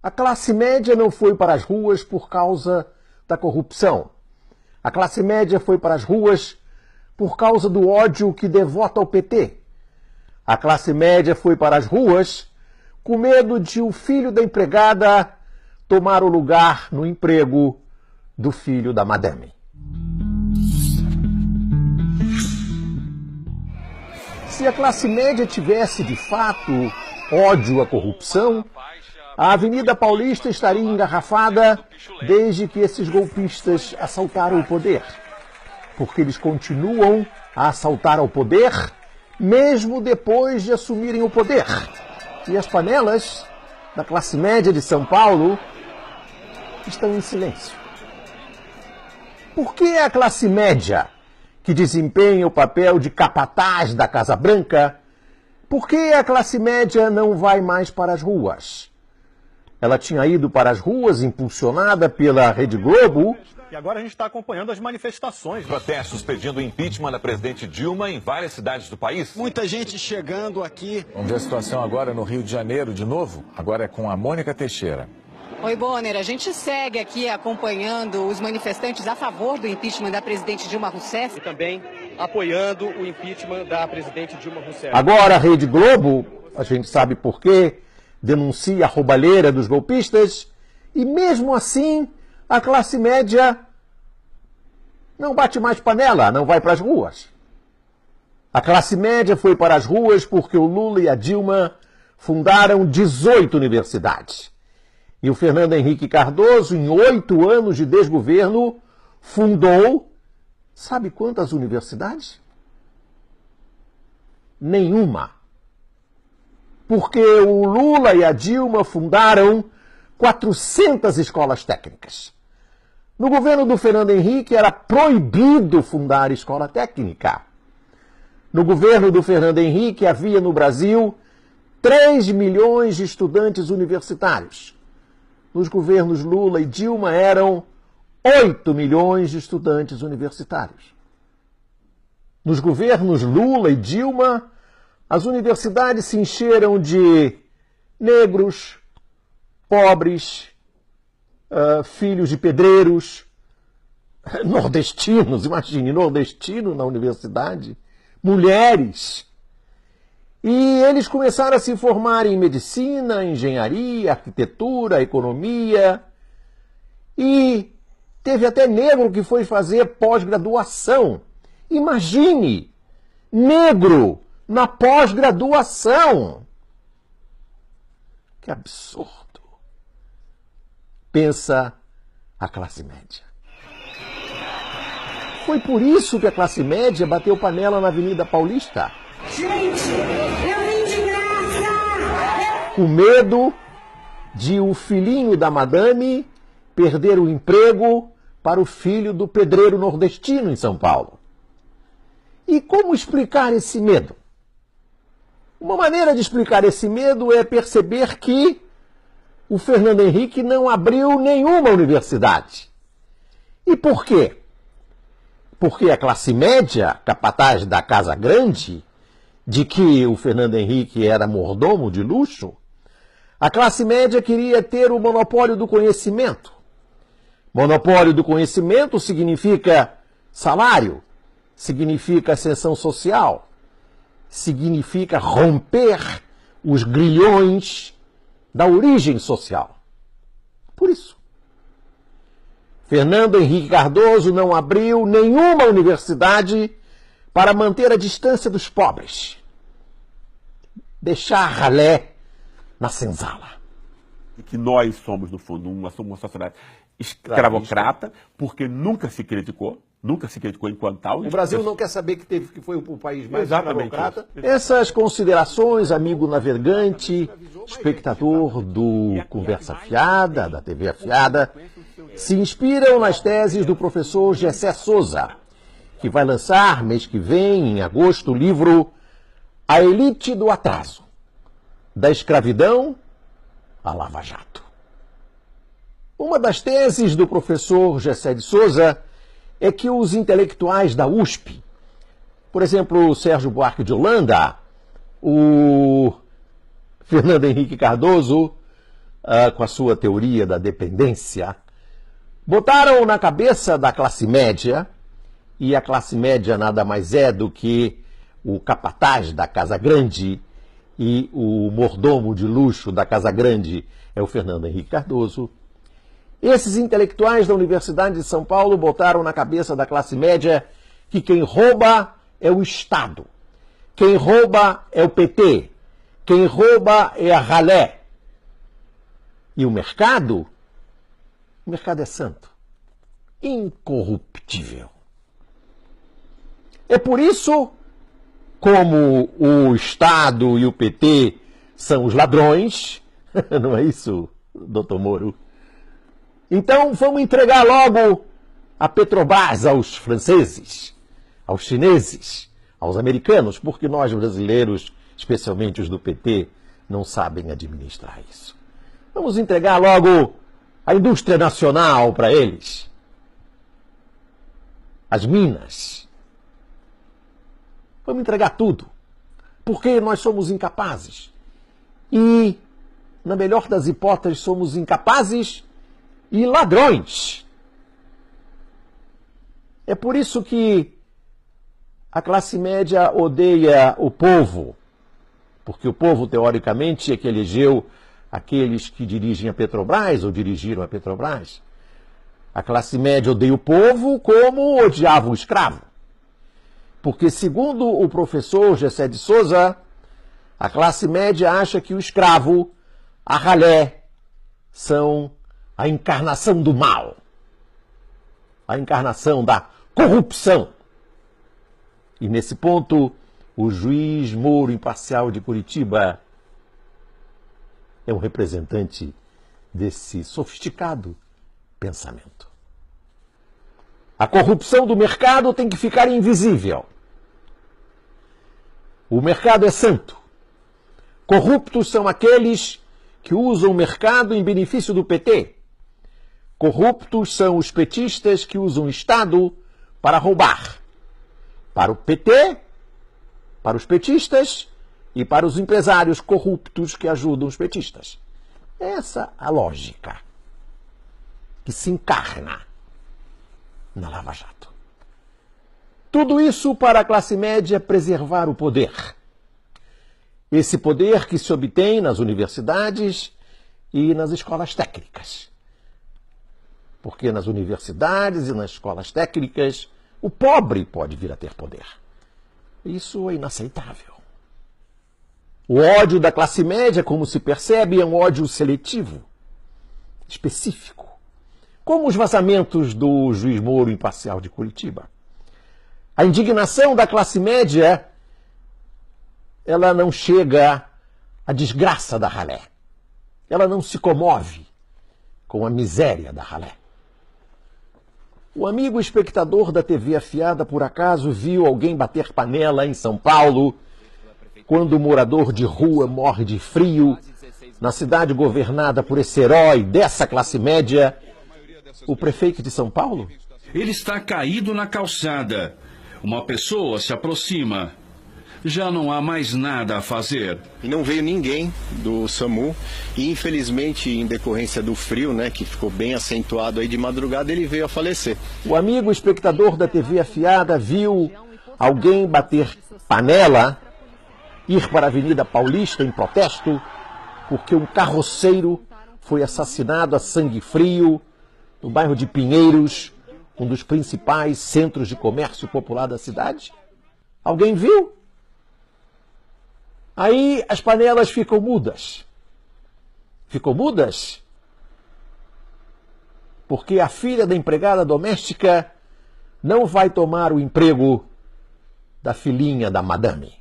A classe média não foi para as ruas por causa da corrupção. A classe média foi para as ruas por causa do ódio que devota ao PT. A classe média foi para as ruas com medo de o filho da empregada tomar o lugar no emprego do filho da madame. Se a classe média tivesse, de fato, ódio à corrupção, a Avenida Paulista estaria engarrafada desde que esses golpistas assaltaram o poder. Porque eles continuam a assaltar ao poder, mesmo depois de assumirem o poder. E as panelas da classe média de São Paulo estão em silêncio. Por que a classe média, que desempenha o papel de capataz da Casa Branca, por que a classe média não vai mais para as ruas? Ela tinha ido para as ruas, impulsionada pela Rede Globo. E agora a gente está acompanhando as manifestações. Protestos pedindo o impeachment da presidente Dilma em várias cidades do país. Muita gente chegando aqui. Vamos ver a situação agora no Rio de Janeiro de novo. Agora é com a Mônica Teixeira. Oi, Bonner. A gente segue aqui acompanhando os manifestantes a favor do impeachment da presidente Dilma Rousseff. E também apoiando o impeachment da presidente Dilma Rousseff. Agora a Rede Globo, a gente sabe por quê, denuncia a roubalheira dos golpistas, e mesmo assim a classe média não bate mais panela, não vai para as ruas. A classe média foi para as ruas porque o Lula e a Dilma fundaram 18 universidades. E o Fernando Henrique Cardoso, em 8 anos de desgoverno, fundou, sabe quantas universidades? Nenhuma. Porque o Lula e a Dilma fundaram 400 escolas técnicas. No governo do Fernando Henrique era proibido fundar escola técnica. No governo do Fernando Henrique havia no Brasil 3 milhões de estudantes universitários. Nos governos Lula e Dilma eram 8 milhões de estudantes universitários. Nos governos Lula e Dilma, as universidades se encheram de negros, pobres, filhos de pedreiros, nordestinos, imagine, nordestino na universidade, mulheres. E eles começaram a se formar em medicina, engenharia, arquitetura, economia. E teve até negro que foi fazer pós-graduação. Imagine, negro na pós-graduação. Que absurdo. Pensa a classe média. Foi por isso que a classe média bateu panela na Avenida Paulista. Gente, eu vim de graça! Com medo de o filhinho da madame perder o emprego para o filho do pedreiro nordestino em São Paulo. E como explicar esse medo? Uma maneira de explicar esse medo é perceber que o Fernando Henrique não abriu nenhuma universidade. E por quê? Porque a classe média, capataz da Casa Grande, de que o Fernando Henrique era mordomo de luxo, a classe média queria ter o monopólio do conhecimento. Monopólio do conhecimento significa salário, significa ascensão social, significa romper os grilhões da origem social. Por isso, Fernando Henrique Cardoso não abriu nenhuma universidade para manter a distância dos pobres. Deixar ralé na senzala. Que nós somos, no fundo, uma sociedade escravocrata, porque nunca se criticou enquanto tal. O Brasil não quer saber que foi o país mais Exatamente escravocrata. Essas considerações, amigo navegante, espectador do Conversa Fiada, da TV Afiada, se inspiram nas teses do professor Gessé Souza, que vai lançar, mês que vem, em agosto, o livro A Elite do Atraso, da escravidão à Lava Jato. Uma das teses do professor Gessé de Souza é que os intelectuais da USP, por exemplo, o Sérgio Buarque de Holanda, o Fernando Henrique Cardoso, com a sua teoria da dependência, botaram na cabeça da classe média, e a classe média nada mais é do que o capataz da Casa Grande e o mordomo de luxo da Casa Grande é o Fernando Henrique Cardoso. Esses intelectuais da Universidade de São Paulo botaram na cabeça da classe média que quem rouba é o Estado, quem rouba é o PT, quem rouba é a ralé. E o mercado é santo, incorruptível. É por isso, como o Estado e o PT são os ladrões, não é isso, doutor Moro? Então vamos entregar logo a Petrobras aos franceses, aos chineses, aos americanos, porque nós brasileiros, especialmente os do PT, não sabem administrar isso. Vamos entregar logo a indústria nacional para eles, as minas. Vamos entregar tudo, porque nós somos incapazes. E, na melhor das hipóteses, somos incapazes e ladrões. É por isso que a classe média odeia o povo, porque o povo, teoricamente, é que elegeu aqueles que dirigem a Petrobras ou dirigiram a Petrobras. A classe média odeia o povo como odiava o escravo. Porque, segundo o professor Gessé de Souza, a classe média acha que o escravo, a ralé, são a encarnação do mal, a encarnação da corrupção. E, nesse ponto, o juiz Moro Imparcial de Curitiba é um representante desse sofisticado pensamento. A corrupção do mercado tem que ficar invisível. O mercado é santo. Corruptos são aqueles que usam o mercado em benefício do PT. Corruptos são os petistas que usam o Estado para roubar. Para o PT, para os petistas e para os empresários corruptos que ajudam os petistas. Essa é a lógica que se encarna na Lava Jato. Tudo isso para a classe média preservar o poder. Esse poder que se obtém nas universidades e nas escolas técnicas. Porque nas universidades e nas escolas técnicas, o pobre pode vir a ter poder. Isso é inaceitável. O ódio da classe média, como se percebe, é um ódio seletivo, específico. Como os vazamentos do juiz Moro Imparcial de Curitiba. A indignação da classe média, ela não chega à desgraça da ralé. Ela não se comove com a miséria da ralé. O amigo espectador da TV Afiada, por acaso, viu alguém bater panela em São Paulo quando o morador de rua morre de frio na cidade governada por esse herói dessa classe média, o prefeito de São Paulo? Ele está caído na calçada. Uma pessoa se aproxima. Já não há mais nada a fazer. E não veio ninguém do SAMU. E infelizmente, em decorrência do frio, né, que ficou bem acentuado aí de madrugada, ele veio a falecer. O amigo espectador da TV Afiada viu alguém bater panela, ir para a Avenida Paulista em protesto, porque um carroceiro foi assassinado a sangue frio no bairro de Pinheiros, um dos principais centros de comércio popular da cidade? Alguém viu? Aí as panelas ficam mudas. Ficam mudas porque a filha da empregada doméstica não vai tomar o emprego da filhinha da madame.